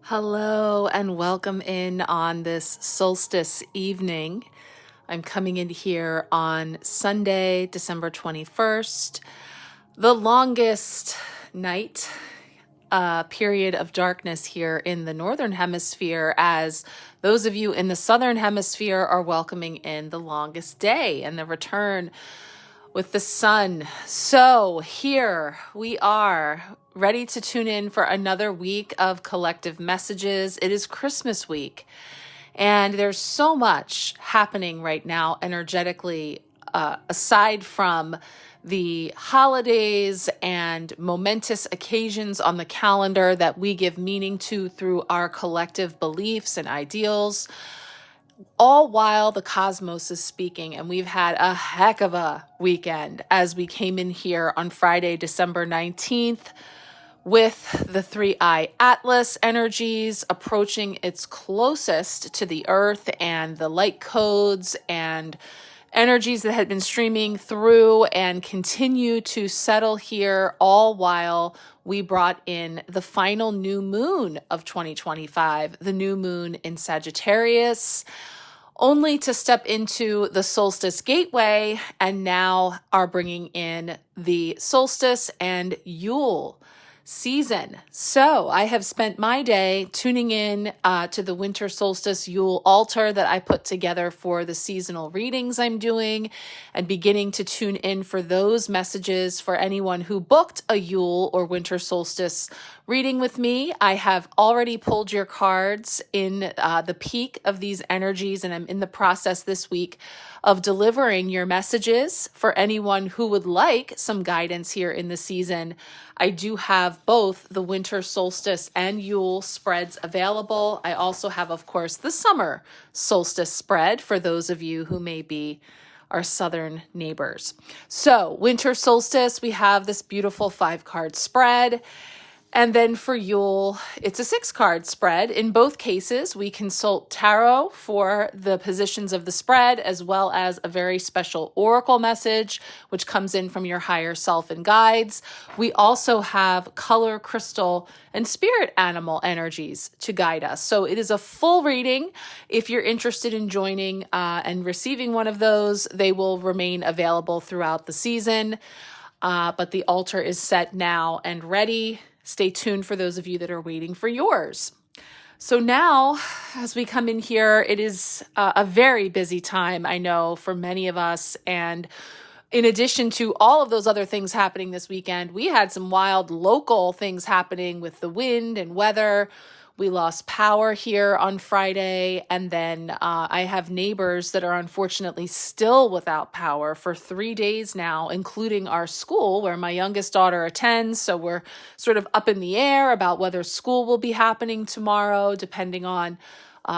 Hello and welcome in on this solstice evening. I'm coming in here on Sunday, December 21st, the longest night period of darkness here in the Northern Hemisphere, as those of you in the Southern Hemisphere are welcoming in the longest day and the return with the sun. So here we are, ready to tune in for another week of collective messages. It is Christmas week, and there's so much happening right now energetically, aside from the holidays and momentous occasions on the calendar that we give meaning to through our collective beliefs and ideals, all while the cosmos is speaking. And we've had a heck of a weekend as we came in here on Friday, December 19th, with the 3i Atlas energies approaching its closest to the earth, and the light codes and energies that had been streaming through and continue to settle here, all while we brought in the final new moon of 2025, the new moon in Sagittarius, only to step into the solstice gateway, and now are bringing in the solstice and Yule season. So I have spent my day tuning in to the Winter Solstice Yule altar that I put together for the seasonal readings I'm doing, and beginning to tune in for those messages for anyone who booked a Yule or Winter Solstice reading with me. I have already pulled your cards in the peak of these energies, and I'm in the process this week of delivering your messages for anyone who would like some guidance here in the season. I do have both the Winter Solstice and Yule spreads available. I also have, of course, the Summer Solstice spread for those of you who may be our southern neighbors. So Winter Solstice, we have this beautiful 5-card spread. And then for Yule, it's a 6-card spread. In both cases, we consult tarot for the positions of the spread, as well as a very special oracle message, which comes in from your higher self and guides. We also have color, crystal, and spirit animal energies to guide us. So it is a full reading. If you're interested in joining and receiving one of those, they will remain available throughout the season. But the altar is set now and ready. Stay tuned for those of you that are waiting for yours. So now, as we come in here, it is a very busy time, I know, for many of us. And in addition to all of those other things happening this weekend, we had some wild local things happening with the wind and weather. We lost power here on Friday, and then I have neighbors that are unfortunately still without power for 3 days now, including our school where my youngest daughter attends. So we're sort of up in the air about whether school will be happening tomorrow, depending on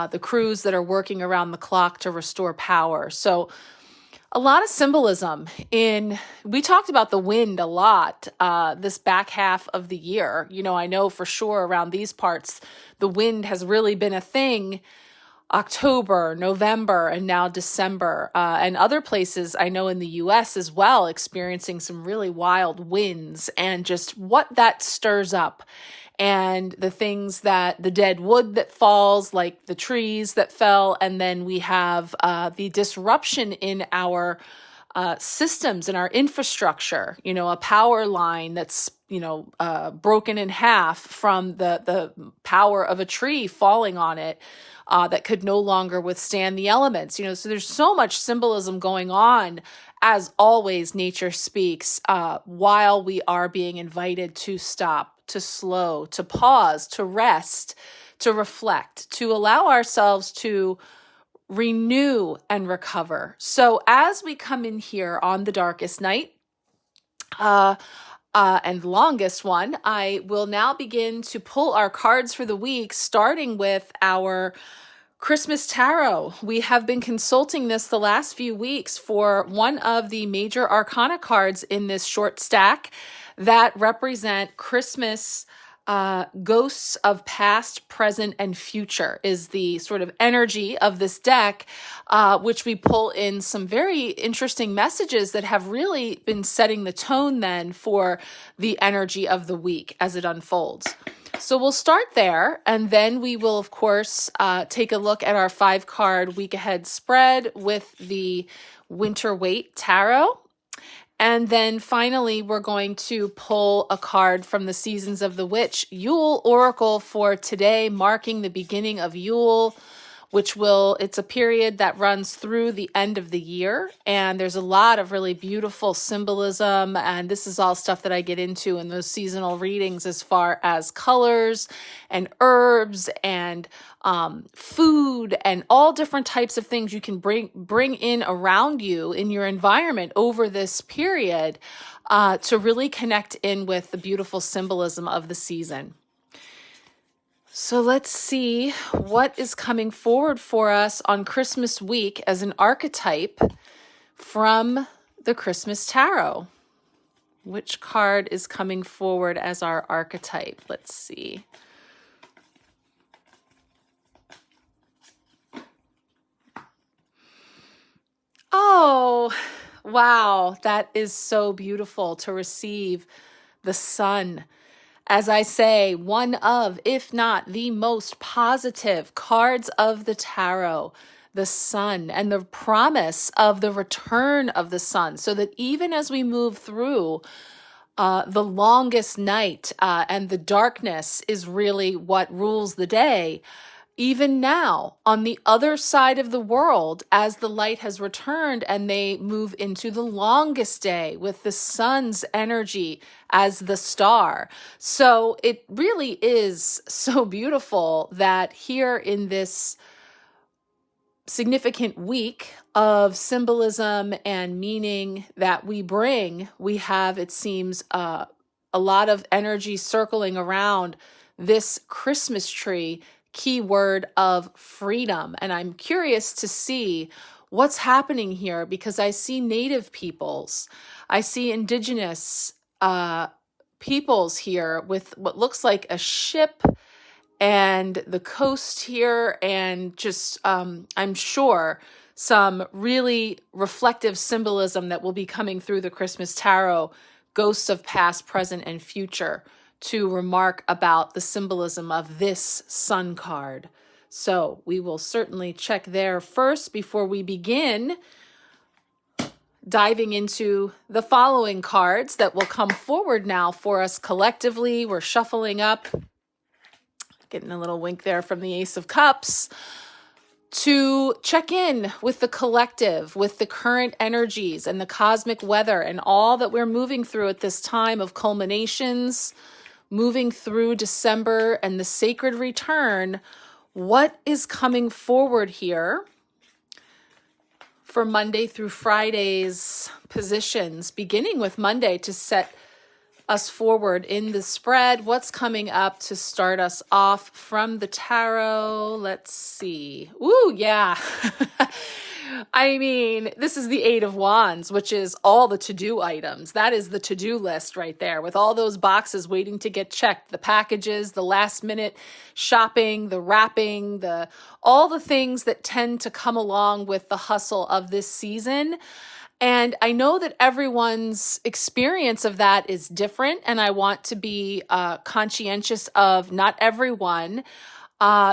the crews that are working around the clock to restore power. So a lot of symbolism we talked about the wind a lot this back half of the year. You know, I know for sure around these parts, the wind has really been a thing. October, November, and now December, and other places I know in the US as well, experiencing some really wild winds, and just what that stirs up. And the things the dead wood that falls, like the trees that fell. And then we have the disruption in our systems and our infrastructure, a power line that's, broken in half from the power of a tree falling on it that could no longer withstand the elements, so there's so much symbolism going on. As always, nature speaks while we are being invited to stop, to slow, to pause, to rest, to reflect, to allow ourselves to renew and recover. So as we come in here on the darkest night and longest one, I will now begin to pull our cards for the week, starting with our Christmas Tarot. We have been consulting this the last few weeks for one of the major arcana cards in this short stack that represent Christmas ghosts of past, present, and future is the sort of energy of this deck, which we pull in some very interesting messages that have really been setting the tone then for the energy of the week as it unfolds. So we'll start there, and then we will, of course, take a look at our 5-card week ahead spread with the Winter Waite Tarot. And then finally, we're going to pull a card from the Seasons of the Witch Yule Oracle for today, marking the beginning of Yule, it's a period that runs through the end of the year. And there's a lot of really beautiful symbolism. And this is all stuff that I get into in those seasonal readings as far as colors and herbs and food and all different types of things you can bring in around you in your environment over this period to really connect in with the beautiful symbolism of the season. So let's see what is coming forward for us on Christmas week as an archetype from the Christmas Tarot. Which card is coming forward as our archetype? Let's see. Oh, wow. That is so beautiful to receive the sun. As I say, one of, if not the most positive cards of the tarot, the sun, and the promise of the return of the sun, so that even as we move through the longest night and the darkness is really what rules the day, even now, on the other side of the world, as the light has returned and they move into the longest day with the sun's energy as the star. So it really is so beautiful that here in this significant week of symbolism and meaning that we bring, we have, it seems, a lot of energy circling around this Christmas tree keyword of freedom. And I'm curious to see what's happening here because I see Native peoples, I see Indigenous peoples here with what looks like a ship and the coast here, and just I'm sure some really reflective symbolism that will be coming through the Christmas Tarot, ghosts of past, present, and future, to remark about the symbolism of this sun card. So we will certainly check there first before we begin diving into the following cards that will come forward now for us collectively. We're shuffling up, getting a little wink there from the Ace of Cups, to check in with the collective, with the current energies and the cosmic weather and all that we're moving through at this time of culminations, moving through December and the sacred return. What is coming forward here for Monday through Friday's positions, beginning with Monday to set us forward in the spread? What's coming up to start us off from the tarot? Let's see. Ooh, yeah. I mean, this is the 8 of Wands, which is all the to-do items. That is the to-do list right there with all those boxes waiting to get checked, the packages, the last minute shopping, the wrapping, all the things that tend to come along with the hustle of this season. And I know that everyone's experience of that is different, and I want to be conscientious of not everyone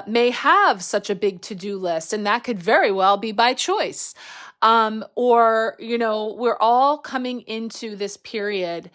may have such a big to-do list, and that could very well be by choice. Or, we're all coming into this period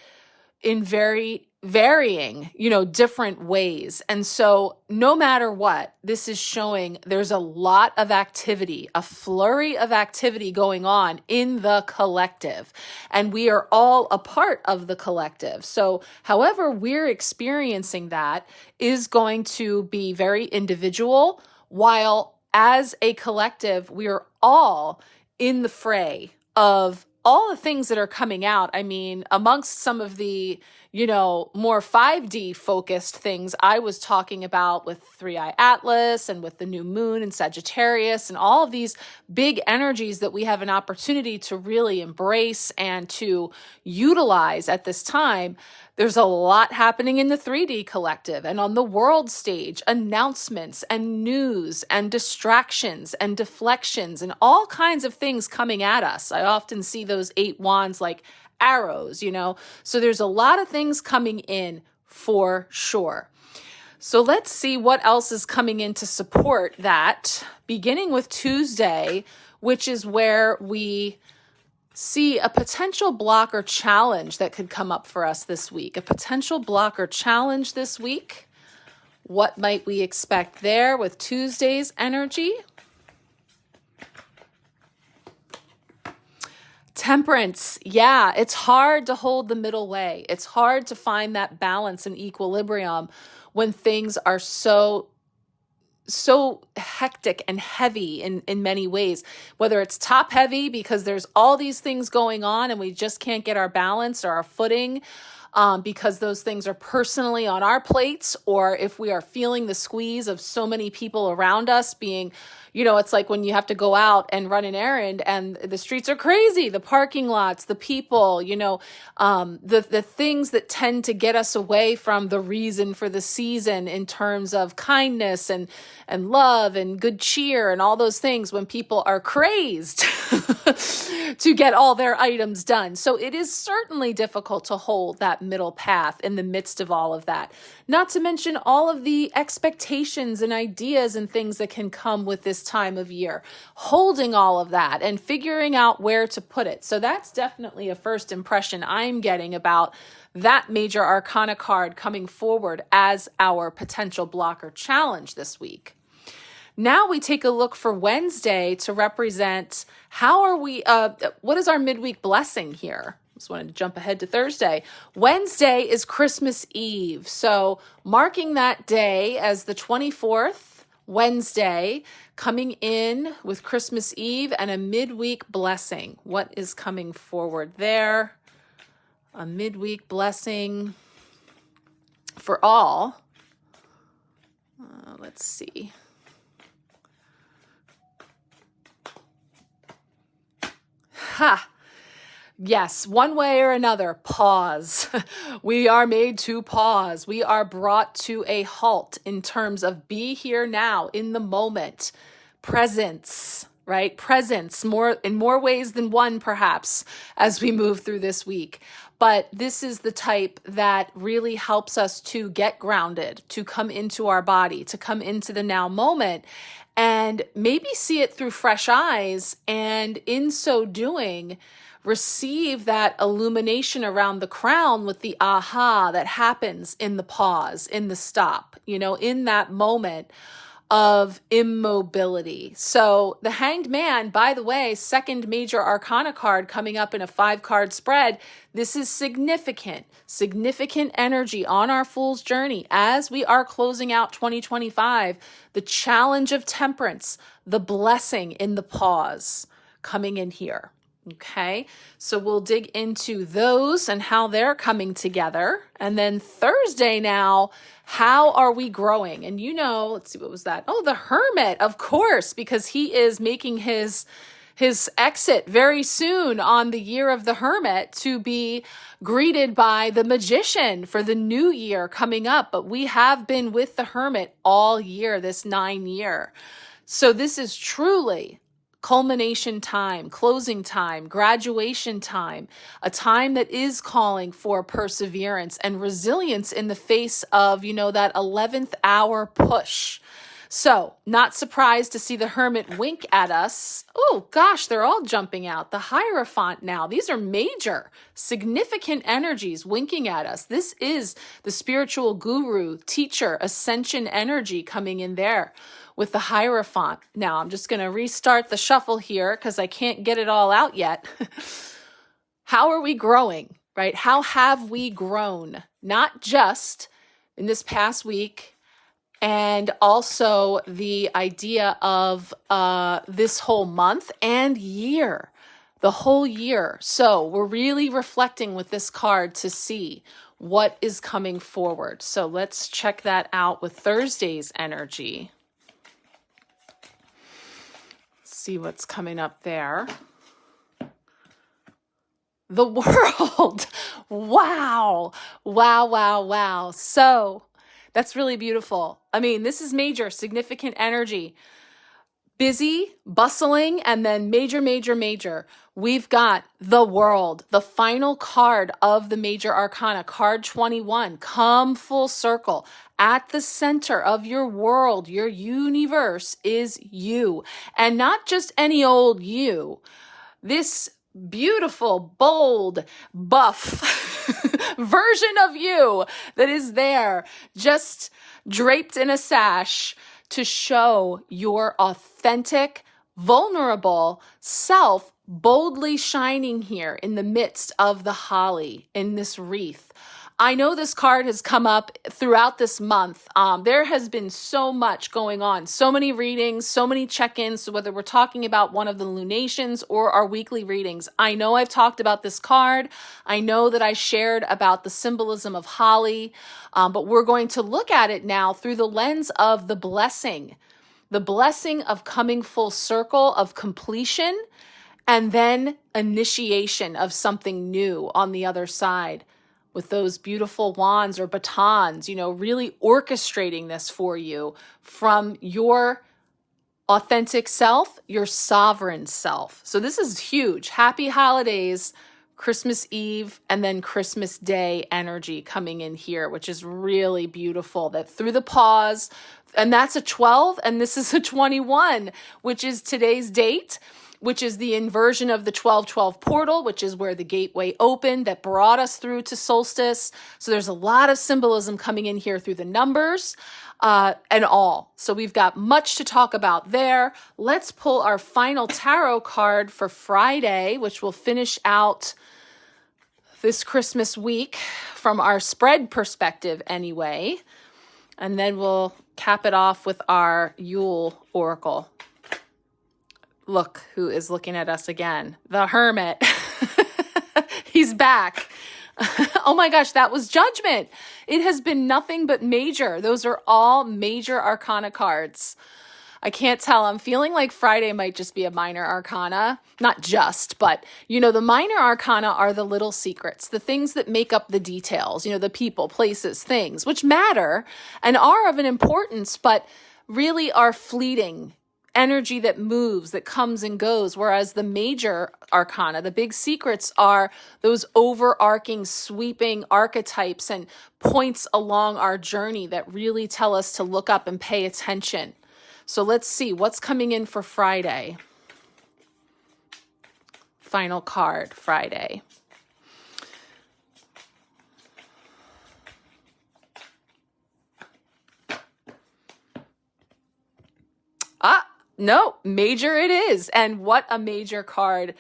in very varying, different ways. And so no matter what, this is showing there's a lot of activity, a flurry of activity going on in the collective. And we are all a part of the collective. So however we're experiencing that is going to be very individual, while as a collective, we are all in the fray of all the things that are coming out. I mean, amongst some of the, more 5D focused things I was talking about with 3i Atlas and with the new moon and Sagittarius and all of these big energies that we have an opportunity to really embrace and to utilize at this time. There's a lot happening in the 3D collective and on the world stage, announcements and news and distractions and deflections and all kinds of things coming at us. I often see those 8 wands like arrows, So there's a lot of things coming in for sure. So let's see what else is coming in to support that, beginning with Tuesday, which is where we see a potential block or challenge that could come up for us this week. A potential block or challenge this week. What might we expect there with Tuesday's energy? Temperance. Yeah, it's hard to hold the middle way. It's hard to find that balance and equilibrium when things are so hectic and heavy in many ways, whether it's top heavy because there's all these things going on and we just can't get our balance or our footing because those things are personally on our plates, or if we are feeling the squeeze of so many people around us being, it's like when you have to go out and run an errand and the streets are crazy, the parking lots, the people, the things that tend to get us away from the reason for the season in terms of kindness and love and good cheer and all those things when people are crazed to get all their items done. So it is certainly difficult to hold that middle path in the midst of all of that. Not to mention all of the expectations and ideas and things that can come with this time of year, holding all of that and figuring out where to put it. So that's definitely a first impression I'm getting about that major arcana card coming forward as our potential blocker challenge this week. Now we take a look for Wednesday to represent what is our midweek blessing here? Just wanted to jump ahead to Thursday. Wednesday is Christmas Eve. So marking that day as the 24th, Wednesday, coming in with Christmas Eve and a midweek blessing. What is coming forward there? A midweek blessing for all. Let's see. Yes, one way or another, pause. We are made to pause. We are brought to a halt in terms of be here now, in the moment. Presence, right? Presence, in more ways than one, perhaps, as we move through this week. But this is the type that really helps us to get grounded, to come into our body, to come into the now moment, and maybe see it through fresh eyes, and in so doing, receive that illumination around the crown with the aha that happens in the pause, in the stop, in that moment of immobility. So the Hanged Man, by the way, second major arcana card coming up in a 5-card spread. This is significant energy on our Fool's Journey as we are closing out 2025. The challenge of temperance, the blessing in the pause coming in here. Okay, so we'll dig into those and how they're coming together. And then Thursday now, how are we growing? And let's see, what was that? Oh, the Hermit, of course, because he is making his exit very soon on the year of the Hermit to be greeted by the Magician for the new year coming up. But we have been with the Hermit all year, this 9-year. So this is truly culmination time, closing time, graduation time, a time that is calling for perseverance and resilience in the face of, that 11th hour push. So not surprised to see the Hermit wink at us. Oh gosh, they're all jumping out. The Hierophant now. These are major, significant energies winking at us. This is the spiritual guru, teacher, ascension energy coming in there with the Hierophant. Now I'm just going to restart the shuffle here because I can't get it all out yet. How are we growing, right? How have we grown? Not just in this past week, and also the idea of this whole month and year, the whole year. So we're really reflecting with this card to see what is coming forward. So let's check that out with Thursday's energy. See what's coming up there. The World. Wow. So that's really beautiful. I mean, this is major, significant energy. busy, bustling, and then major, major, major. We've got the World, the final card of the major arcana, card 21, come full circle. At the center of your world, your universe is you. And not just any old you. This beautiful, bold, buff version of you that is there, just draped in a sash to show your authentic, vulnerable self boldly shining here in the midst of the holly in this wreath. I know this card has come up throughout this month. There has been so much going on, so many readings, so many check-ins, so whether we're talking about one of the lunations or our weekly readings. I know I've talked about this card. I know that I shared about the symbolism of holly, but we're going to look at it now through the lens of the blessing of coming full circle, of completion, and then initiation of something new on the other side. With those beautiful wands or batons, really orchestrating this for you from your authentic self, your sovereign self. So this is huge. Happy holidays, Christmas Eve, and then Christmas Day energy coming in here, which is really beautiful. That through the pause, and that's a 12, and this is a 21, which is today's date, which is the inversion of the 12-12 portal, which is where the gateway opened that brought us through to solstice. So there's a lot of symbolism coming in here through the numbers and all. So we've got much to talk about there. Let's pull our final tarot card for Friday, which will finish out this Christmas week from our spread perspective anyway. And then we'll cap it off with our Yule oracle. Look who is looking at us again. The Hermit. He's back. Oh my gosh, that was Judgment. It has been nothing but major. Those are all major arcana cards. I can't tell. I'm feeling like Friday might just be a minor arcana. Not just, but, the minor arcana are the little secrets, the things that make up the details, the people, places, things, which matter and are of an importance, but really are fleeting. Energy that moves, that comes and goes, whereas the major arcana, the big secrets, are those overarching, sweeping archetypes and points along our journey that really tell us to look up and pay attention. So let's see what's coming in for Friday. Final card, Friday. No, major it is. And what a major card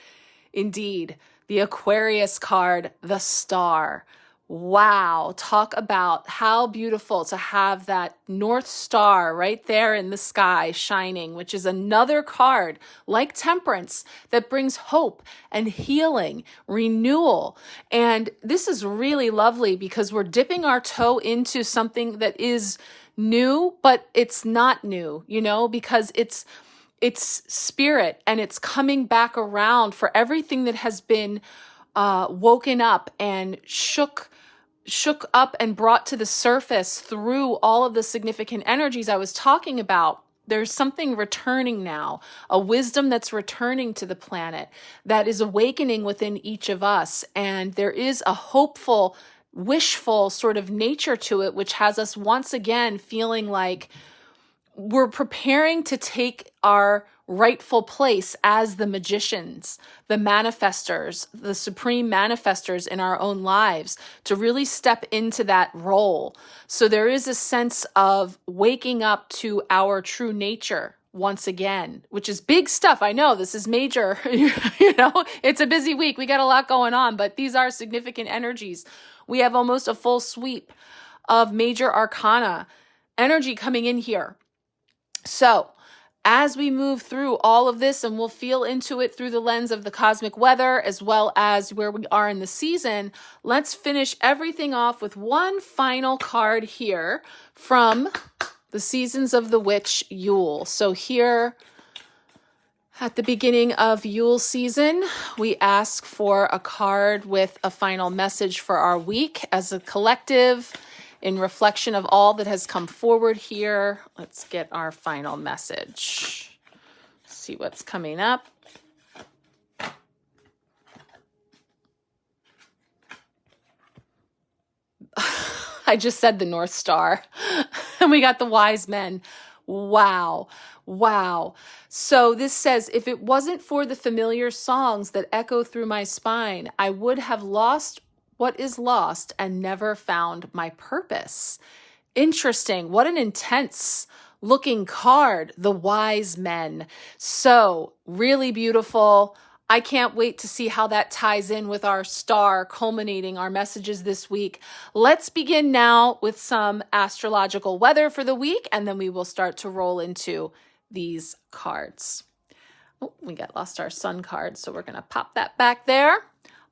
indeed. The Aquarius card, the Star. Wow. Talk about how beautiful to have that North Star right there in the sky shining, which is another card like Temperance that brings hope and healing, renewal. And this is really lovely because we're dipping our toe into something that is new, but it's not new, because it's spirit and it's coming back around for everything that has been woken up and shook up and brought to the surface through all of the significant energies I was talking about. There's something returning now, a wisdom that's returning to the planet that is awakening within each of us. And there is a hopeful, wishful sort of nature to it, which has us once again feeling like we're preparing to take our rightful place as the magicians, the manifestors, the supreme manifestors in our own lives, to really step into that role. So there is a sense of waking up to our true nature once again, which is big stuff. I know this is major, it's a busy week. We got a lot going on, but these are significant energies. We have almost a full sweep of major arcana energy coming in here. So as we move through all of this, and we'll feel into it through the lens of the cosmic weather, as well as where we are in the season, let's finish everything off with one final card here from the Seasons of the Witch, Yule. So here at the beginning of Yule season, we ask for a card with a final message for our week as a collective. In reflection of all that has come forward here, let's get our final message. see what's coming up. I just said the North Star and we got the wise men. Wow. Wow. So this says, if it wasn't for the familiar songs that echo through my spine, I would have lost what is lost and never found my purpose. Interesting. What an intense looking card, the wise men. So really beautiful. I can't wait to see how that ties in with our star culminating our messages this week. Let's begin now with some astrological weather for the week, and then we will start to roll into these cards. Oh, we lost our sun card, so we're going to pop that back there.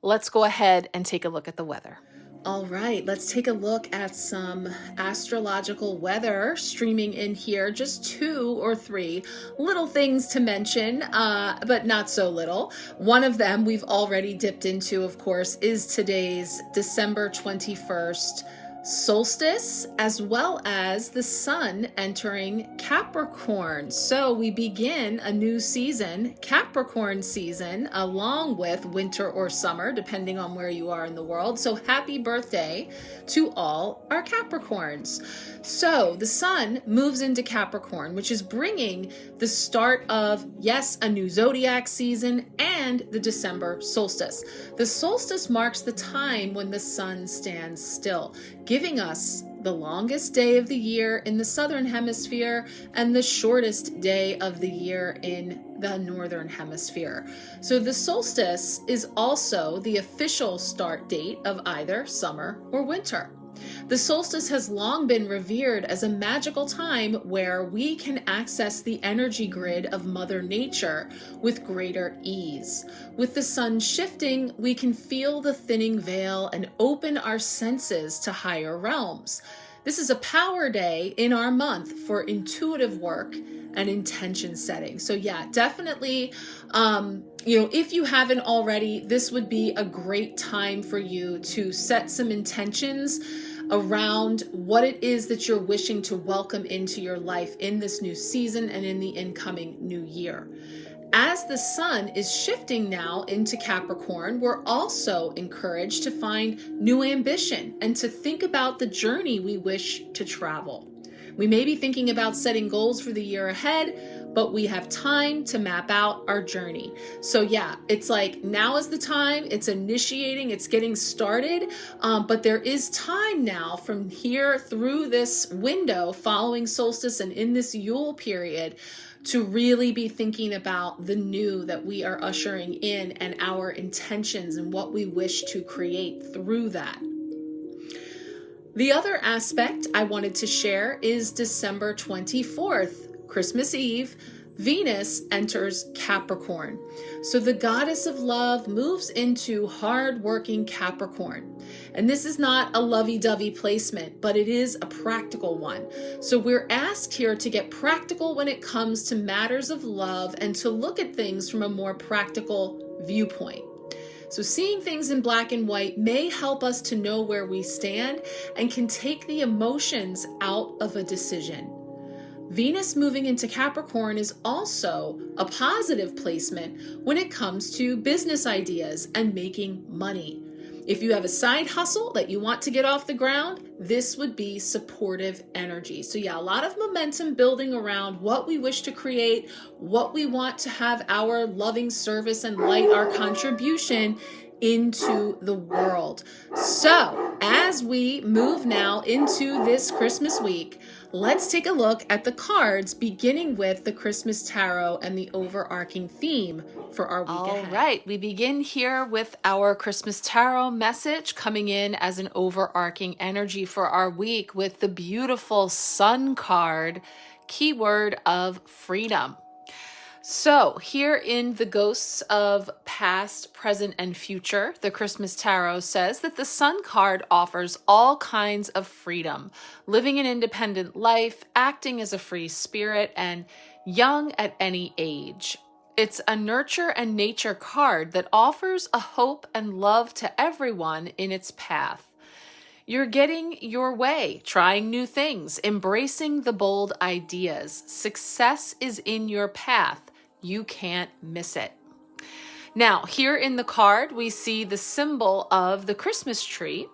Let's go ahead and take a look at the weather. All right, let's take a look at some astrological weather streaming in here. Just 2 or 3 little things to mention, but not so little. One of them we've already dipped into, of course, is today's December 21st solstice, as well as the sun entering Capricorn. So we begin a new season, Capricorn season, along with winter or summer, depending on where you are in the world. So happy birthday to all our Capricorns. So the sun moves into Capricorn, which is bringing the start of, yes, a new zodiac season and the December solstice. The solstice marks the time when the sun stands still, giving us the longest day of the year in the southern hemisphere and the shortest day of the year in the northern hemisphere. So the solstice is also the official start date of either summer or winter. The solstice has long been revered as a magical time where we can access the energy grid of Mother Nature with greater ease. With the sun shifting, we can feel the thinning veil and open our senses to higher realms. This is a power day in our month for intuitive work and intention setting. So yeah, definitely, if you haven't already, this would be a great time for you to set some intentions around what it is that you're wishing to welcome into your life in this new season and in the incoming new year. As the sun is shifting now into Capricorn, we're also encouraged to find new ambition and to think about the journey we wish to travel. We may be thinking about setting goals for the year ahead, but we have time to map out our journey. So yeah, it's like now is the time, it's initiating, it's getting started, but there is time now from here through this window following solstice and in this Yule period to really be thinking about the new that we are ushering in and our intentions and what we wish to create through that. The other aspect I wanted to share is December 24th, Christmas Eve, Venus enters Capricorn. So the goddess of love moves into hard-working Capricorn. And this is not a lovey-dovey placement, but it is a practical one. So we're asked here to get practical when it comes to matters of love and to look at things from a more practical viewpoint. So seeing things in black and white may help us to know where we stand and can take the emotions out of a decision. Venus moving into Capricorn is also a positive placement when it comes to business ideas and making money. If you have a side hustle that you want to get off the ground, this would be supportive energy. So yeah, a lot of momentum building around what we wish to create, what we want to have our loving service and light, our contribution into the world. So as we move now into this Christmas week, let's take a look at the cards, beginning with the Christmas Tarot and the overarching theme for our week ahead. All right, we begin here with our Christmas Tarot message coming in as an overarching energy for our week with the beautiful Sun card, keyword of freedom. So here in the Ghosts of Past, Present, and Future, the Christmas Tarot says that the Sun card offers all kinds of freedom, living an independent life, acting as a free spirit, and young at any age. It's a nurture and nature card that offers a hope and love to everyone in its path. You're getting your way, trying new things, embracing the bold ideas. Success is in your path. You can't miss it. Now, here in the card, we see the symbol of the Christmas tree.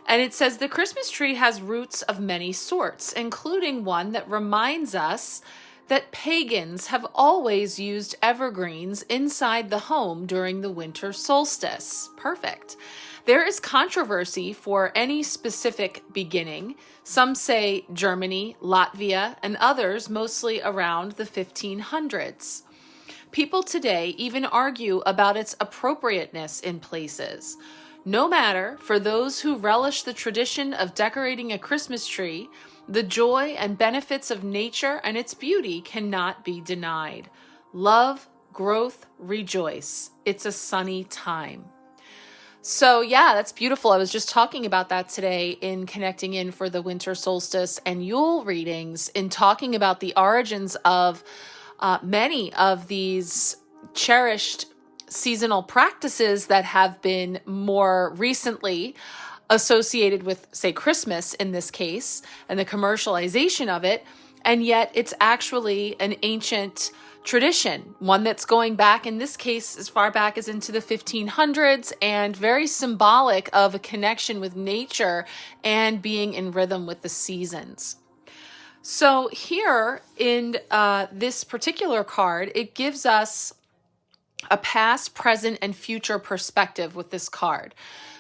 And it says the Christmas tree has roots of many sorts, including one that reminds us that pagans have always used evergreens inside the home during the winter solstice. Perfect. There is controversy for any specific beginning. Some say Germany, Latvia, and others mostly around the 1500s. People today even argue about its appropriateness in places. No matter, for those who relish the tradition of decorating a Christmas tree, the joy and benefits of nature and its beauty cannot be denied. Love, growth, rejoice. It's a sunny time. So yeah, that's beautiful. I was just talking about that today in connecting in for the winter solstice and Yule readings, in talking about the origins of many of these cherished seasonal practices that have been more recently associated with, say, Christmas in this case, and the commercialization of it. And yet it's actually an ancient tradition, one that's going back, in this case, as far back as into the 1500s, and very symbolic of a connection with nature and being in rhythm with the seasons. So here in this particular card, it gives us a past, present, and future perspective with this card.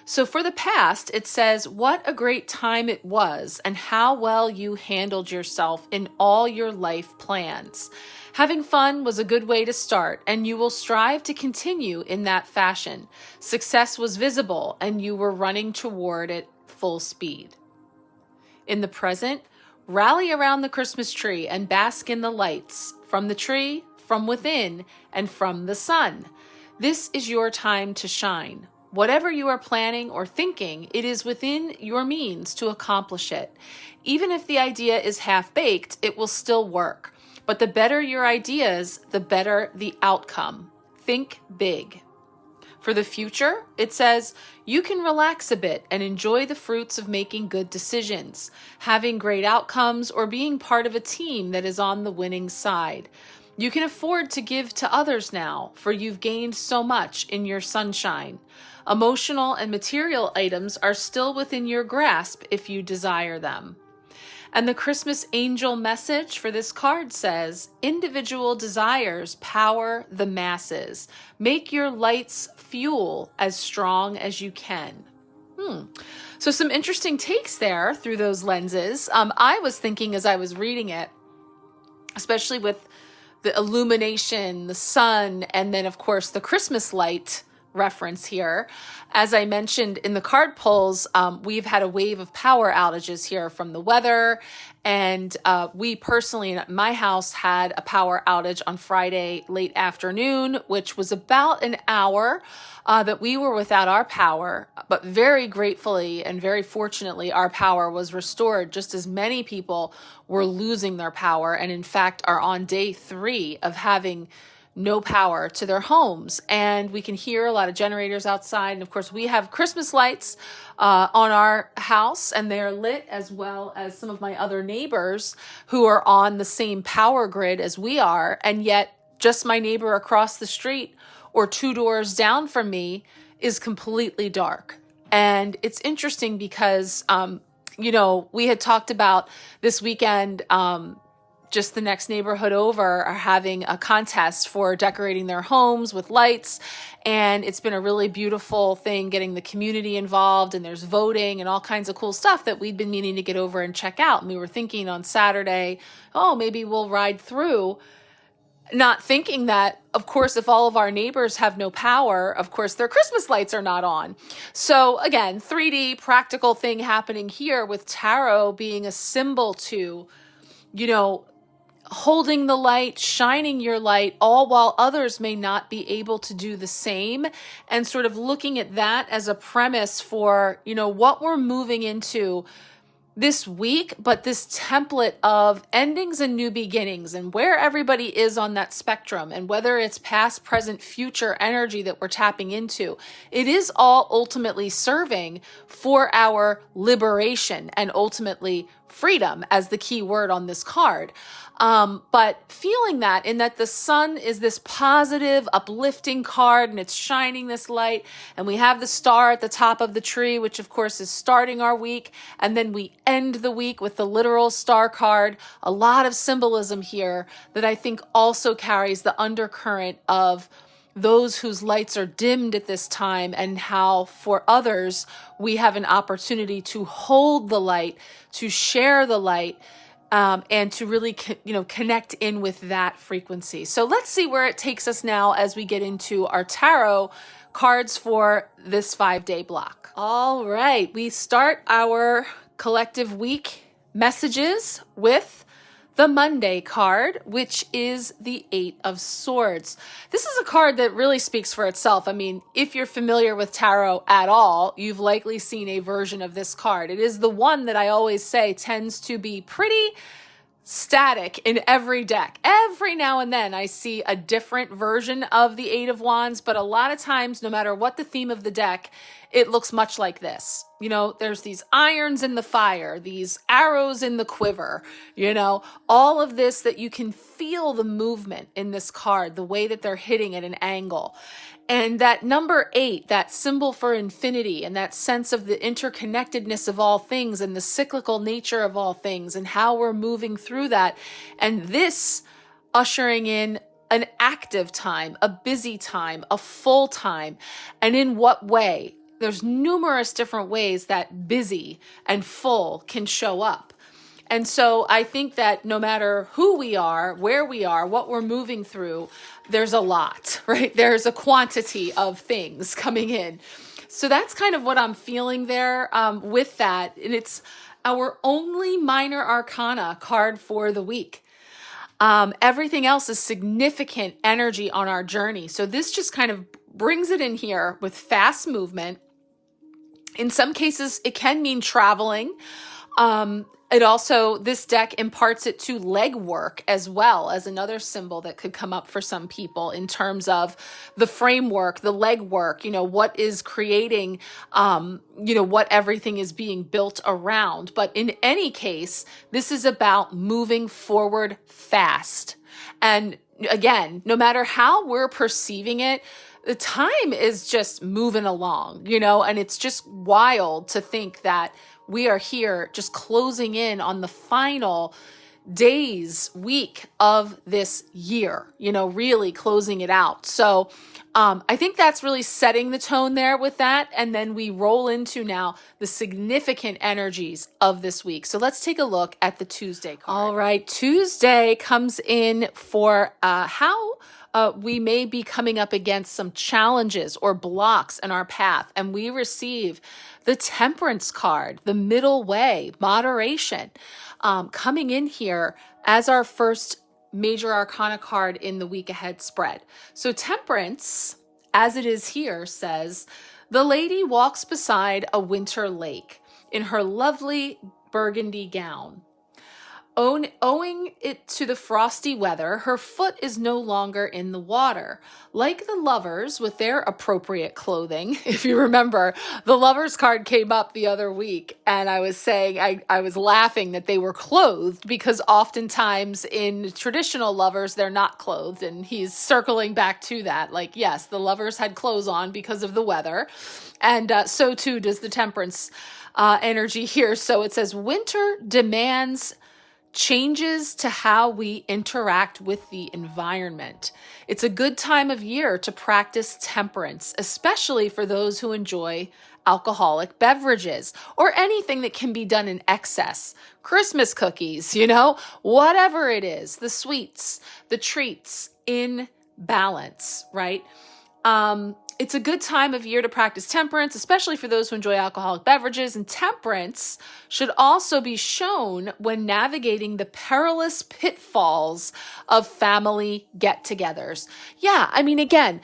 So for the past, it says, what a great time it was and how well you handled yourself in all your life plans. Having fun was a good way to start, and you will strive to continue in that fashion. Success was visible, and you were running toward it full speed. In the present, rally around the Christmas tree and bask in the lights from the tree, from within, and from the sun. This is your time to shine. Whatever you are planning or thinking, it is within your means to accomplish it. Even if the idea is half-baked, it will still work. But the better your ideas, the better the outcome. Think big. For the future, it says, you can relax a bit and enjoy the fruits of making good decisions, having great outcomes, or being part of a team that is on the winning side. You can afford to give to others now, for you've gained so much in your sunshine. Emotional and material items are still within your grasp if you desire them. And the Christmas angel message for this card says, individual desires power the masses. Make your light's fuel as strong as you can. So some interesting takes there through those lenses. I was thinking as I was reading it, especially with the illumination, the sun, and then of course the Christmas light reference here. As I mentioned in the card pulls, we've had a wave of power outages here from the weather. And we personally in my house had a power outage on Friday late afternoon, which was about an hour that we were without our power. But very gratefully and very fortunately, our power was restored just as many people were losing their power. And in fact, are on day 3 of having no power to their homes. And we can hear a lot of generators outside. And of course, we have Christmas lights on our house, and they're lit, as well as some of my other neighbors who are on the same power grid as we are. And yet just my neighbor across the street or 2 doors down from me is completely dark. And it's interesting because, we had talked about this weekend, just the next neighborhood over are having a contest for decorating their homes with lights. And it's been a really beautiful thing getting the community involved, and there's voting and all kinds of cool stuff that we'd been meaning to get over and check out. And we were thinking on Saturday, maybe we'll ride through, not thinking that, of course, if all of our neighbors have no power, of course, their Christmas lights are not on. So again, 3D practical thing happening here with tarot being a symbol to, holding the light, shining your light, all while others may not be able to do the same, and sort of looking at that as a premise for, what we're moving into this week, but this template of endings and new beginnings, and where everybody is on that spectrum, and whether it's past, present, future energy that we're tapping into, it is all ultimately serving for our liberation and ultimately freedom as the key word on this card. But feeling that in that the sun is this positive, uplifting card and it's shining this light, and we have the star at the top of the tree, which of course is starting our week. And then we end the week with the literal star card. A lot of symbolism here that I think also carries the undercurrent of those whose lights are dimmed at this time, and how for others we have an opportunity to hold the light, to share the light, and to really connect in with that frequency. So let's see where it takes us now as we get into our tarot cards for this 5-day block. All right, we start our collective week messages with the Monday card, which is the 8 of Swords. This is a card that really speaks for itself. I mean, if you're familiar with tarot at all, you've likely seen a version of this card. It is the one that I always say tends to be pretty static in every deck. Every now and then I see a different version of the 8 of Wands, but a lot of times, no matter what the theme of the deck, it looks much like this. You know, there's these irons in the fire, these arrows in the quiver, you know, all of this that you can feel the movement in this card, the way that they're hitting at an angle. And that number 8, that symbol for infinity, and that sense of the interconnectedness of all things and the cyclical nature of all things and how we're moving through that. And this ushering in an active time, a busy time, a full time. And in what way? There's numerous different ways that busy and full can show up. And so I think that no matter who we are, where we are, what we're moving through, there's a lot, right? There's a quantity of things coming in. So that's kind of what I'm feeling there with that. And it's our only minor arcana card for the week. Everything else is significant energy on our journey. So this just kind of brings it in here with fast movement. In some cases, it can mean traveling. It also, this deck imparts it to leg work as well as another symbol that could come up for some people in terms of the framework, the leg work, you know, what is creating, what everything is being built around. But in any case, this is about moving forward fast. And again, no matter how we're perceiving it, the time is just moving along, and it's just wild to think that we are here just closing in on the final days, week of this year, really closing it out. So I think that's really setting the tone there with that. And then we roll into now the significant energies of this week. So let's take a look at the Tuesday card. All right. Tuesday comes in for how we may be coming up against some challenges or blocks in our path. And we receive the Temperance card, the middle way, moderation, coming in here as our first major arcana card in the week ahead spread. So Temperance, as it is here, says, the lady walks beside a winter lake in her lovely burgundy gown. Owing it to the frosty weather, her foot is no longer in the water. Like the lovers with their appropriate clothing, if you remember, the lovers card came up the other week, and I was saying, I was laughing that they were clothed because oftentimes in traditional lovers, they're not clothed, and he's circling back to that. Like, yes, the lovers had clothes on because of the weather, and so too does the Temperance energy here. So it says, winter demands changes to how we interact with the environment. It's a good time of year to practice temperance, especially for those who enjoy alcoholic beverages or anything that can be done in excess. Christmas cookies, whatever it is, the sweets, the treats in balance, right? It's a good time of year to practice temperance, especially for those who enjoy alcoholic beverages. And temperance should also be shown when navigating the perilous pitfalls of family get-togethers. Yeah, I mean, again,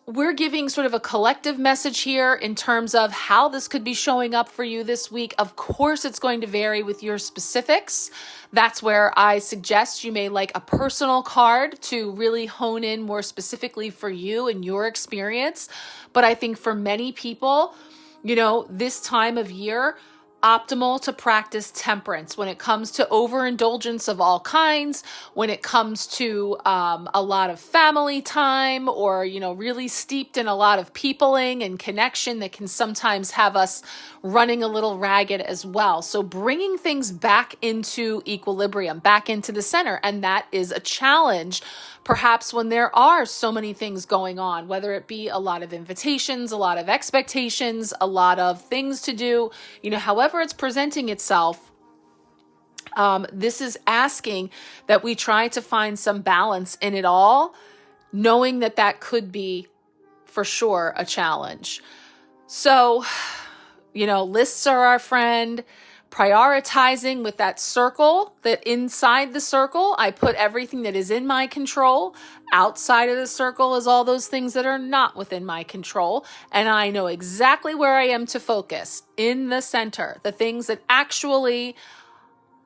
we're giving sort of a collective message here in terms of how this could be showing up for you this week. Of course, it's going to vary with your specifics. That's where I suggest you may like a personal card to really hone in more specifically for you and your experience. But I think for many people, this time of year, optimal to practice temperance when it comes to overindulgence of all kinds, when it comes to a lot of family time, or, really steeped in a lot of peopling and connection that can sometimes have us running a little ragged as well. So bringing things back into equilibrium, back into the center. And that is a challenge, perhaps when there are so many things going on, whether it be a lot of invitations, a lot of expectations, a lot of things to do, however it's presenting itself. This is asking that we try to find some balance in it all, knowing that that could be for sure a challenge. So, lists are our friend. Prioritizing with that circle, that inside the circle, I put everything that is in my control. Outside of the circle is all those things that are not within my control. And I know exactly where I am to focus in the center, the things that actually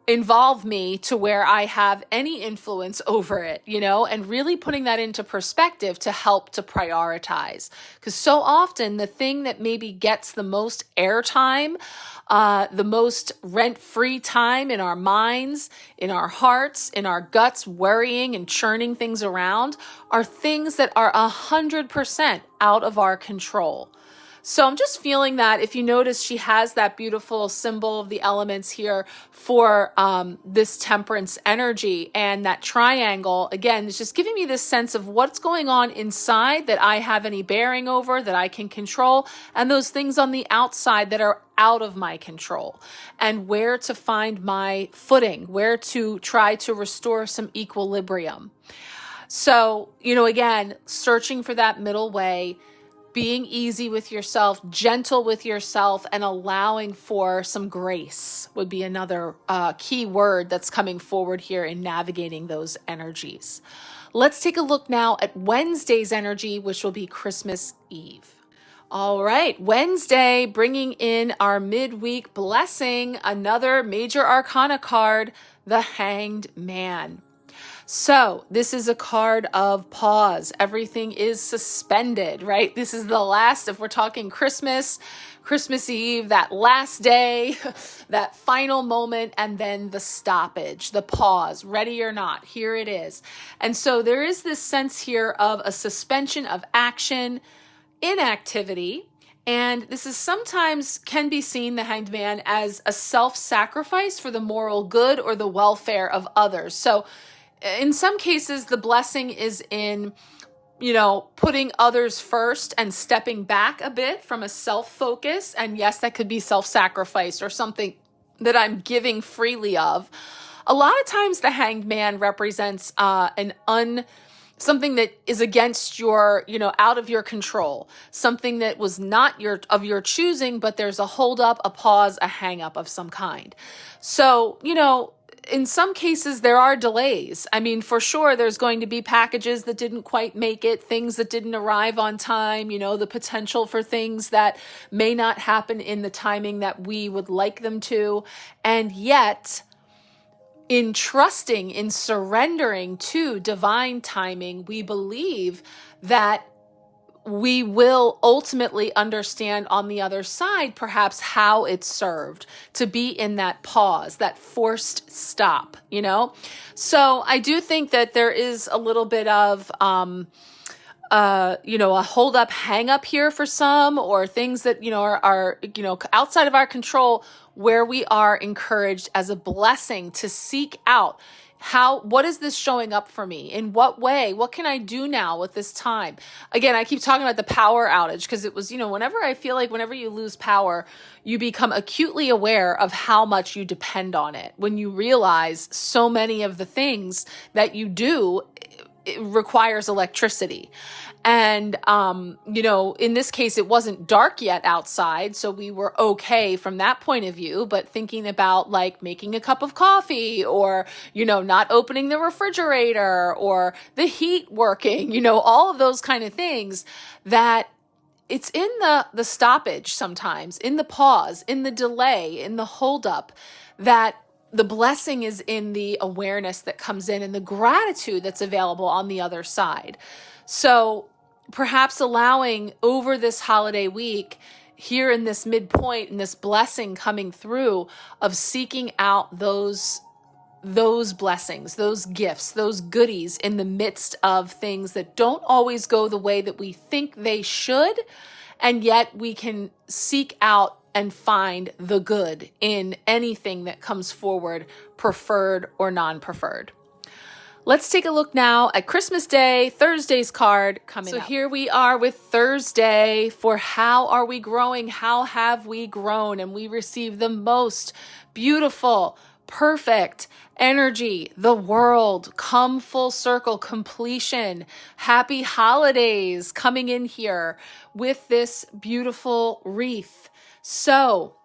involve me to where I have any influence over it, and really putting that into perspective to help to prioritize. Because so often the thing that maybe gets the most airtime, the most rent-free time in our minds, in our hearts, in our guts, worrying and churning things around, are things that are 100% out of our control. So I'm just feeling that if you notice, she has that beautiful symbol of the elements here for this temperance energy, and that triangle, again, is just giving me this sense of what's going on inside that I have any bearing over, that I can control, and those things on the outside that are out of my control, and where to find my footing, where to try to restore some equilibrium. So, again, searching for that middle way, being easy with yourself, gentle with yourself, and allowing for some grace would be another key word that's coming forward here in navigating those energies. Let's take a look now at Wednesday's energy, which will be Christmas Eve. All right, Wednesday, bringing in our midweek blessing, another major arcana card, the Hanged Man. So this is a card of pause. Everything is suspended, right? This is the last, if we're talking Christmas Eve, that last day, that final moment, and then the stoppage, the pause, ready or not, here it is. And so there is this sense here of a suspension of action, inactivity. And this is sometimes can be seen, the Hanged Man, as a self-sacrifice for the moral good or the welfare of others. So in some cases, the blessing is in, putting others first and stepping back a bit from a self-focus. And yes, that could be self-sacrifice or something that I'm giving freely of. A lot of times the Hanged Man represents something that is against your, out of your control, something that was not of your choosing, but there's a hold up, a pause, a hang up of some kind. So, in some cases, there are delays. I mean, for sure, there's going to be packages that didn't quite make it, things that didn't arrive on time, the potential for things that may not happen in the timing that we would like them to. And yet, in trusting, in surrendering to divine timing, we believe that we will ultimately understand on the other side, perhaps how it's served to be in that pause, that forced stop, So I do think that there is a little bit of, a hold up, hang up here for some, or things that, are outside of our control, where we are encouraged as a blessing to seek out what is this showing up for me? In what way? What can I do now with this time? Again, I keep talking about the power outage because it was, whenever I feel like whenever you lose power, you become acutely aware of how much you depend on it. When you realize so many of the things that you do, it requires electricity. And, in this case, it wasn't dark yet outside, so we were okay from that point of view, but thinking about like making a cup of coffee or, not opening the refrigerator or the heat working, all of those kind of things, that it's in the stoppage sometimes, in the pause, in the delay, in the holdup, that the blessing is in the awareness that comes in and the gratitude that's available on the other side. So perhaps allowing over this holiday week, here in this midpoint and this blessing coming through of seeking out those blessings, those gifts, those goodies in the midst of things that don't always go the way that we think they should. And yet we can seek out and find the good in anything that comes forward, preferred or non-preferred. Let's take a look now at Christmas Day, Thursday's card coming up. So here we are with Thursday for how are we growing? How have we grown? And we receive the most beautiful, perfect energy, the world, come full circle, completion, happy holidays coming in here with this beautiful wreath. So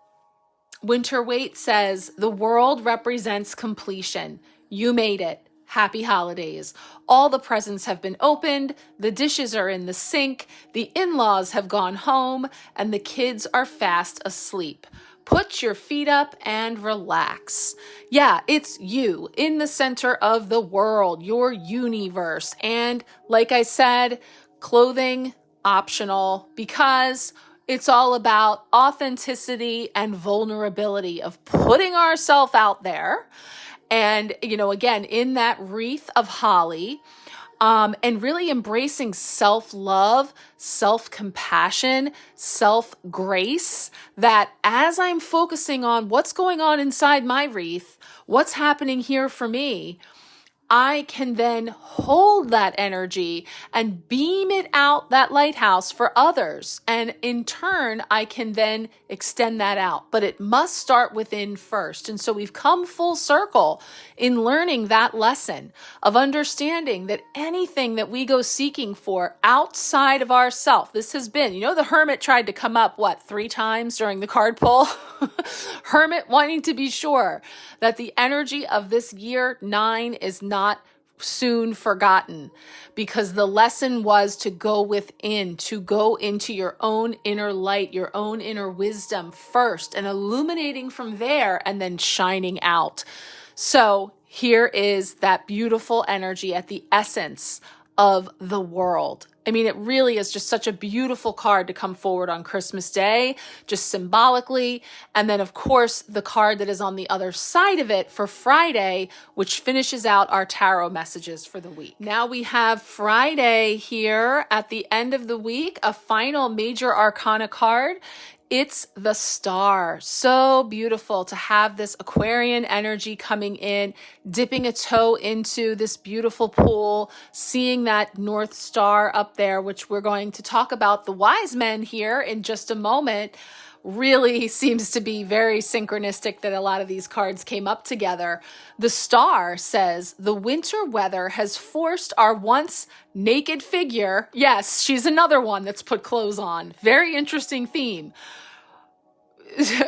Winter Waite says, the world represents completion. You made it. Happy holidays. All the presents have been opened, the dishes are in the sink, the in-laws have gone home, and the kids are fast asleep. Put your feet up and relax. Yeah, it's you in the center of the world, your universe. And like I said, clothing optional because it's all about authenticity and vulnerability of putting ourselves out there. And, again, in that wreath of holly, and really embracing self-love, self-compassion, self-grace, that as I'm focusing on what's going on inside my wreath, what's happening here for me, I can then hold that energy and beam it out that lighthouse for others. And in turn, I can then extend that out. But it must start within first. And so we've come full circle in learning that lesson of understanding that anything that we go seeking for outside of ourself, this has been, the hermit tried to come up, 3 times during the card pull? Hermit wanting to be sure that the energy of this year 9 is not soon forgotten, because the lesson was to go within, to go into your own inner light, your own inner wisdom first, and illuminating from there and then shining out. So here is that beautiful energy at the essence of the world. I mean, it really is just such a beautiful card to come forward on Christmas Day, just symbolically. And then, of course, the card that is on the other side of it for Friday, which finishes out our tarot messages for the week. Now we have Friday here at the end of the week, a final major arcana card. It's the star. So beautiful to have this Aquarian energy coming in, dipping a toe into this beautiful pool, seeing that North Star up there, which we're going to talk about the wise men here in just a moment. Really seems to be very synchronistic that a lot of these cards came up together. The star says, the winter weather has forced our once naked figure. Yes, she's another one that's put clothes on. Very interesting theme.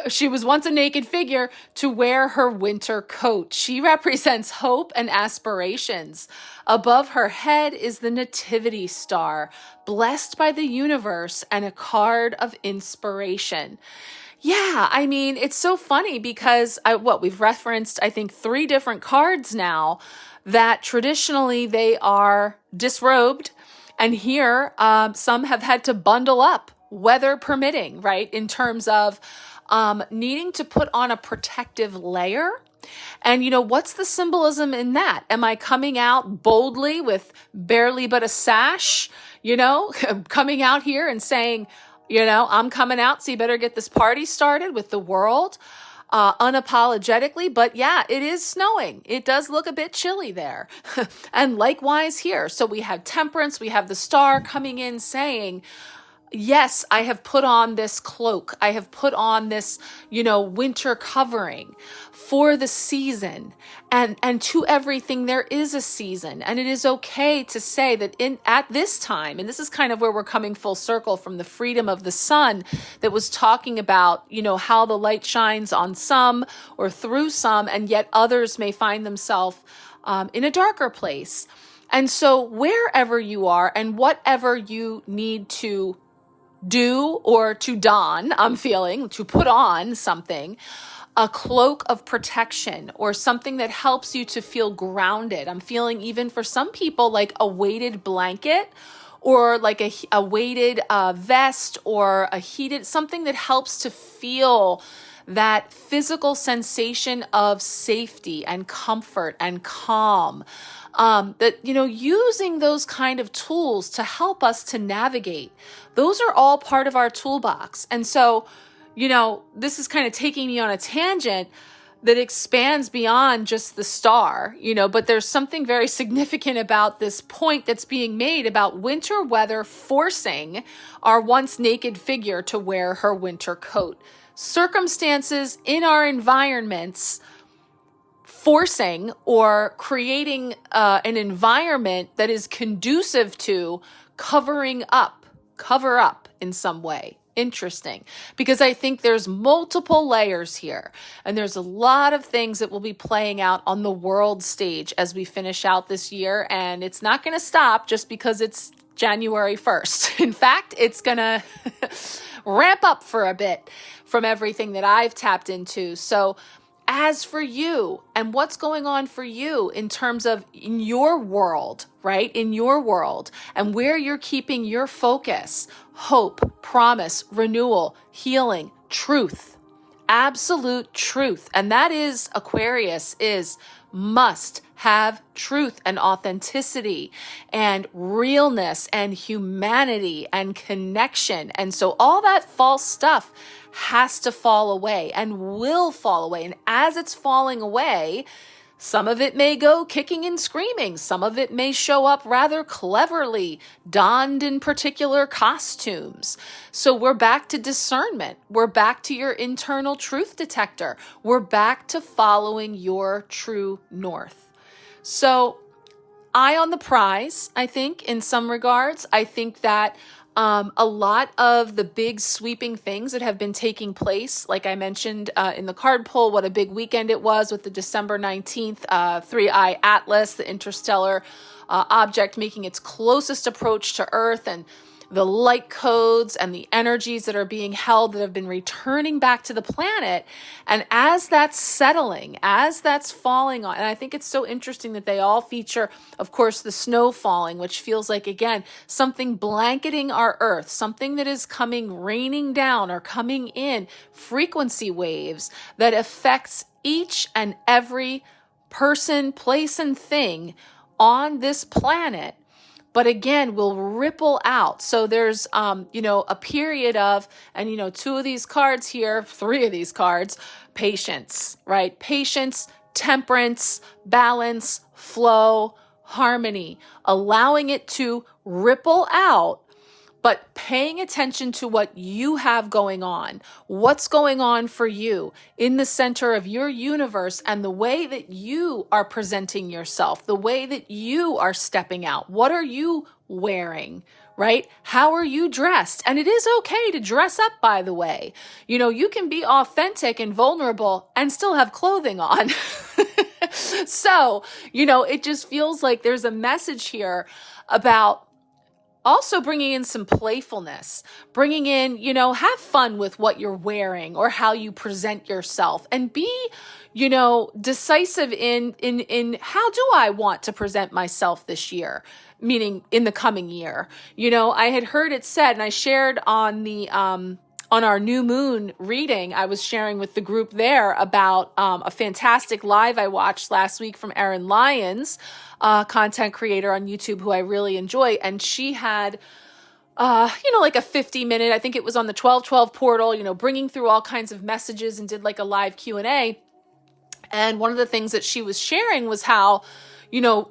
She was once a naked figure to wear her winter coat. She represents hope and aspirations. Above her head is the nativity star, blessed by the universe and a card of inspiration. Yeah, I mean, it's so funny because we've referenced, I think, 3 different cards now that traditionally they are disrobed. And here, some have had to bundle up, weather permitting, right? In terms of needing to put on a protective layer. And, what's the symbolism in that? Am I coming out boldly with barely but a sash, coming out here and saying, I'm coming out, so you better get this party started with the world, unapologetically. But yeah, it is snowing. It does look a bit chilly there. And likewise here. So we have temperance, we have the star coming in saying, yes, I have put on this cloak. I have put on this, winter covering for the season. And to everything, there is a season. And it is okay to say that at this time, and this is kind of where we're coming full circle from the freedom of the sun that was talking about, how the light shines on some or through some, and yet others may find themselves in a darker place. And so wherever you are and whatever you need to do or to don, I'm feeling, to put on something, a cloak of protection or something that helps you to feel grounded. I'm feeling even for some people like a weighted blanket or like a weighted vest or a heated, something that helps to feel that physical sensation of safety and comfort and calm. That, using those kind of tools to help us to navigate, those are all part of our toolbox. And so, this is kind of taking me on a tangent that expands beyond just the star, but there's something very significant about this point that's being made about winter weather forcing our once naked figure to wear her winter coat. Circumstances in our environments forcing or creating an environment that is conducive to cover up in some way. Interesting, because I think there's multiple layers here, and there's a lot of things that will be playing out on the world stage as we finish out this year, and it's not going to stop just because it's January 1st. In fact, it's going to ramp up for a bit from everything that I've tapped into. So as for you and what's going on for you in terms of in your world, right? In your world and where you're keeping your focus, hope, promise, renewal, healing, truth, absolute truth. And that is Aquarius is must have truth and authenticity and realness and humanity and connection. And so all that false stuff has to fall away and will fall away. And as it's falling away, some of it may go kicking and screaming. Some of it may show up rather cleverly, donned in particular costumes. So we're back to discernment. We're back to your internal truth detector. We're back to following your true north. So eye on the prize, I think, in some regards. I think that a lot of the big sweeping things that have been taking place, like I mentioned in the card pull, what a big weekend it was with the December 19th Three-Eye Atlas, the interstellar object making its closest approach to Earth, and the light codes and the energies that are being held that have been returning back to the planet. And as that's settling, as that's falling on, and I think it's so interesting that they all feature, of course, the snow falling, which feels like, again, something blanketing our Earth, something that is raining down or coming in, frequency waves that affects each and every person, place, and thing on this planet. But again, will ripple out. So there's, a period of, and, two of these cards here, three of these cards, patience, right? Patience, temperance, balance, flow, harmony, allowing it to ripple out, but paying attention to what you have going on, what's going on for you in the center of your universe and the way that you are presenting yourself, the way that you are stepping out. What are you wearing, right? How are you dressed? And it is okay to dress up, by the way. You can be authentic and vulnerable and still have clothing on. So, it just feels like there's a message here about also bringing in some playfulness, bringing in, have fun with what you're wearing or how you present yourself, and be, decisive in how do I want to present myself this year, meaning in the coming year. I had heard it said, and I shared on our new moon reading, I was sharing with the group there about a fantastic live I watched last week from Erin Lyons, content creator on YouTube who I really enjoy. And she had, like a 50-minute, I think it was on the 1212 portal, bringing through all kinds of messages and did like a live Q&A. And one of the things that she was sharing was how,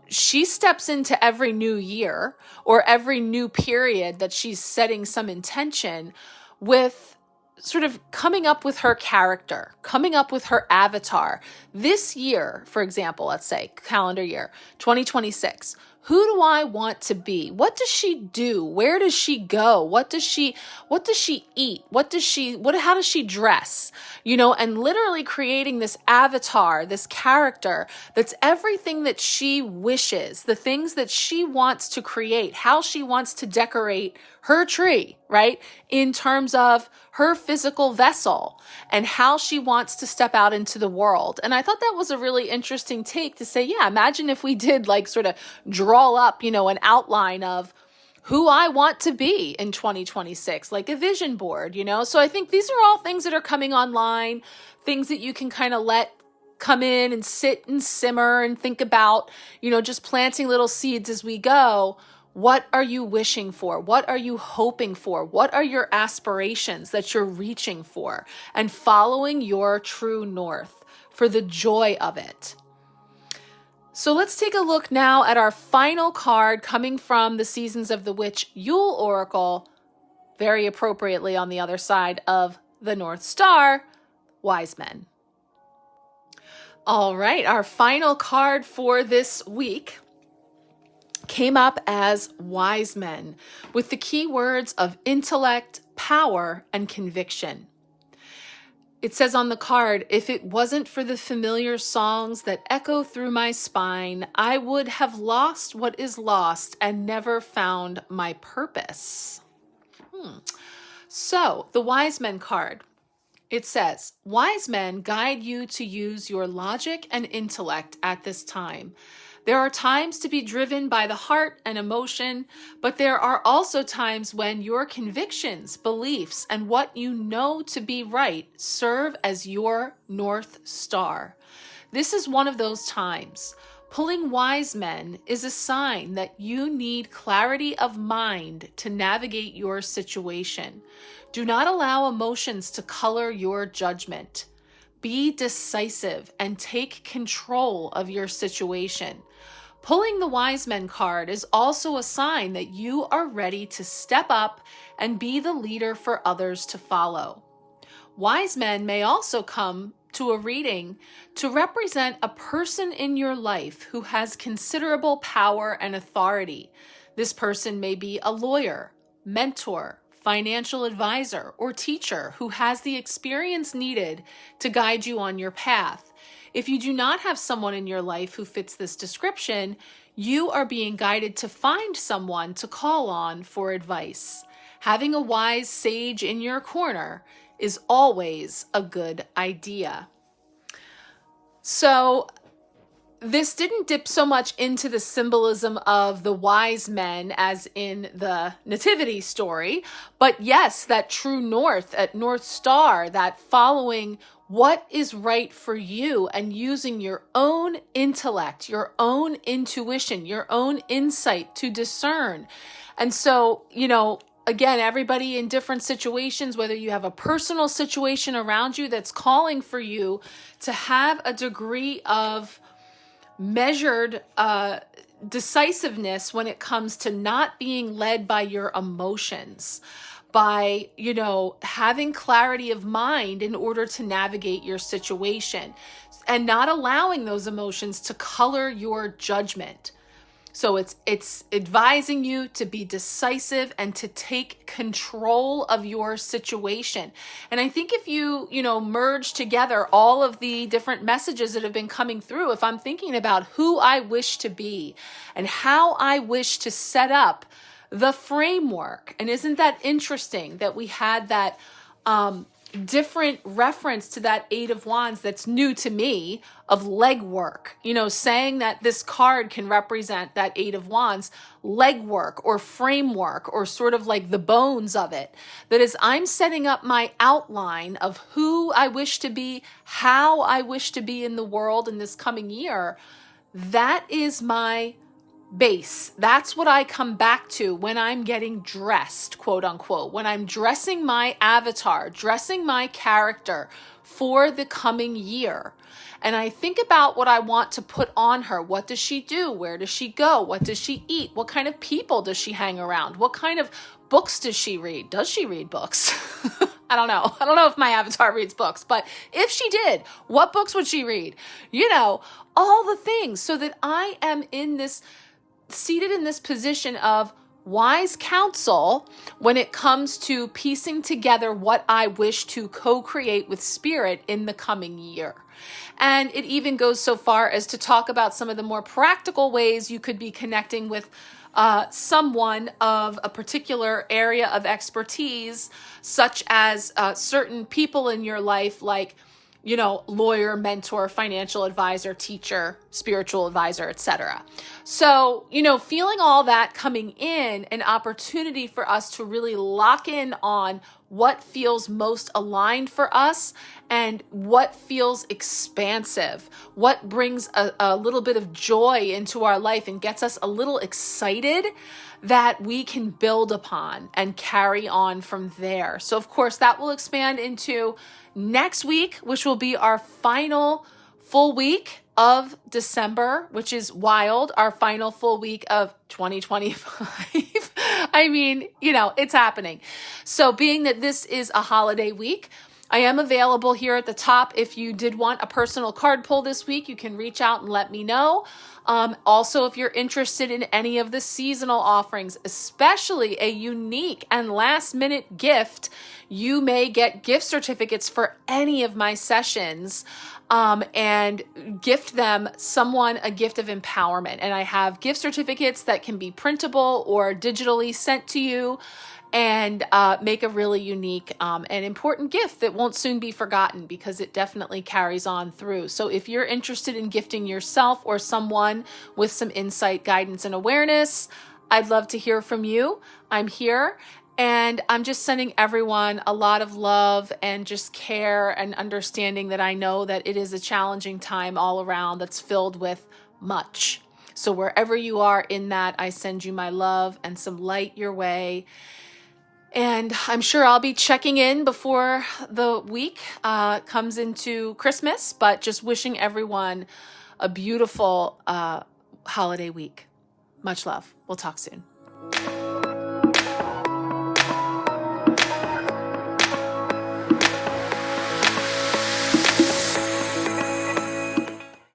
she steps into every new year or every new period that she's setting some intention with sort of coming up with her character, coming up with her avatar. This year, for example, let's say calendar year 2026, who do I want to be? What does she do? Where does she go? What does she eat? How does she dress? And literally creating this avatar, this character that's everything that she wishes, the things that she wants to create, how she wants to decorate her tree, right? In terms of her physical vessel and how she wants to step out into the world. And I thought that was a really interesting take to say, yeah, imagine if we did like sort of draw up, an outline of who I want to be in 2026, like a vision board, So I think these are all things that are coming online, things that you can kind of let come in and sit and simmer and think about, just planting little seeds as we go. What are you wishing for? What are you hoping for? What are your aspirations that you're reaching for? And following your true north for the joy of it. So let's take a look now at our final card coming from the Seasons of the Witch Yule Oracle, very appropriately on the other side of the North Star, Wise Men. All right, our final card for this week came up as Wise Men, with the key words of intellect, power, and conviction. It says on the card, if it wasn't for the familiar songs that echo through my spine, I would have lost what is lost and never found my purpose. So, the Wise Men card. It says, wise men guide you to use your logic and intellect at this time. There are times to be driven by the heart and emotion, but there are also times when your convictions, beliefs, and what you know to be right serve as your North Star. This is one of those times. Pulling wise men is a sign that you need clarity of mind to navigate your situation. Do not allow emotions to color your judgment. Be decisive and take control of your situation. Pulling the Wise Men card is also a sign that you are ready to step up and be the leader for others to follow. Wise men may also come to a reading to represent a person in your life who has considerable power and authority. This person may be a lawyer, mentor, financial advisor, or teacher who has the experience needed to guide you on your path. If you do not have someone in your life who fits this description, you are being guided to find someone to call on for advice. Having a wise sage in your corner is always a good idea. So this didn't dip so much into the symbolism of the wise men as in the nativity story, but yes, that true north at North Star, that following what is right for you and using your own intellect, your own intuition, your own insight to discern. And so, again, everybody in different situations, whether you have a personal situation around you that's calling for you to have a degree of measured decisiveness when it comes to not being led by your emotions, by, having clarity of mind in order to navigate your situation and not allowing those emotions to color your judgment. So it's advising you to be decisive and to take control of your situation. And I think if you, merge together all of the different messages that have been coming through, if I'm thinking about who I wish to be and how I wish to set up the framework, and isn't that interesting that we had that different reference to that Eight of Wands that's new to me of legwork, saying that this card can represent that Eight of Wands, legwork or framework or sort of like the bones of it. That is, I'm setting up my outline of who I wish to be, how I wish to be in the world in this coming year. That is my base. That's what I come back to when I'm getting dressed, quote unquote, when I'm dressing my avatar, dressing my character for the coming year. And I think about what I want to put on her. What does she do? Where does she go? What does she eat? What kind of people does she hang around? What kind of books does she read? Does she read books? I don't know. I don't know if my avatar reads books, but if she did, what books would she read? All the things, so that I am seated in this position of wise counsel when it comes to piecing together what I wish to co-create with spirit in the coming year. And it even goes so far as to talk about some of the more practical ways you could be connecting with someone of a particular area of expertise, such as certain people in your life, like lawyer, mentor, financial advisor, teacher, spiritual advisor, etc. So, feeling all that coming in, an opportunity for us to really lock in on what feels most aligned for us and what feels expansive, what brings a little bit of joy into our life and gets us a little excited that we can build upon and carry on from there. So, of course, that will expand into next week, which will be our final full week of December, which is wild, our final full week of 2025. I mean, it's happening. So being that this is a holiday week, I am available here at the top. If you did want a personal card pull this week, you can reach out and let me know. Also, if you're interested in any of the seasonal offerings, especially a unique and last minute gift, you may get gift certificates for any of my sessions and gift them someone a gift of empowerment. And I have gift certificates that can be printable or digitally sent to you and make a really unique and important gift that won't soon be forgotten because it definitely carries on through. So if you're interested in gifting yourself or someone with some insight, guidance, and awareness, I'd love to hear from you. I'm here. And I'm just sending everyone a lot of love and just care and understanding that I know that it is a challenging time all around that's filled with much. So wherever you are in that, I send you my love and some light your way. And I'm sure I'll be checking in before the week comes into Christmas, but just wishing everyone a beautiful holiday week. Much love. We'll talk soon.